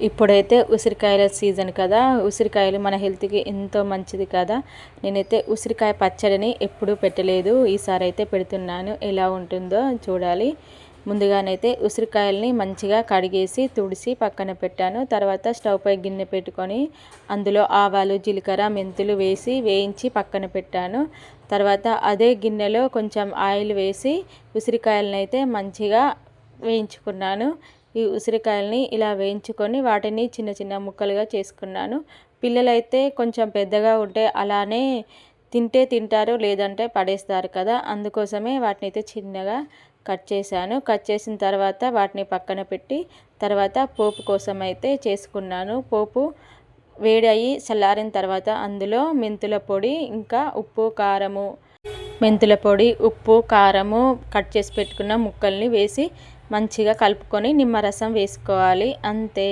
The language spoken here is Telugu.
ఇప్పుడైతే ఉసిరికాయల సీజన్ కదా, ఉసిరికాయలు మన హెల్త్కి ఎంతో మంచిది కదా. నేనైతే ఉసిరికాయ పచ్చడిని ఎప్పుడూ పెట్టలేదు, ఈసారి అయితే పెడుతున్నాను. ఎలా ఉంటుందో చూడాలి. ముందుగానైతే ఉసిరికాయల్ని మంచిగా కడిగేసి తుడిసి పక్కన పెట్టాను. తర్వాత స్టవ్ పై గిన్నె పెట్టుకొని అందులో ఆవాలు, జీలకర్ర, మెంతులు వేసి వేయించి పక్కన పెట్టాను. తర్వాత అదే గిన్నెలో కొంచెం ఆయిల్ వేసి ఉసిరికాయలను అయితే మంచిగా వేయించుకున్నాను. ఈ ఉసిరికాయల్ని ఇలా వేయించుకొని వాటిని చిన్న చిన్న ముక్కలుగా చేసుకున్నాను. పిల్లలైతే కొంచెం పెద్దగా ఉంటే అలానే తింటే తింటారు, లేదంటే పడేస్తారు కదా. అందుకోసమే వాటిని అయితే చిన్నగా కట్ చేశాను. కట్ చేసిన తర్వాత వాటిని పక్కన పెట్టి తర్వాత పోపు కోసం అయితే చేసుకున్నాను. పోపు వేడి అయ్యి చల్లారిన తర్వాత అందులో మెంతుల పొడి, ఇంకా ఉప్పు, కారము, మెంతుల పొడి, ఉప్పు, కారము, కట్ చేసి పెట్టుకున్న ముక్కల్ని వేసి మంచిగా కలుపుకొని నిమ్మరసం వేసుకోవాలి, అంతే.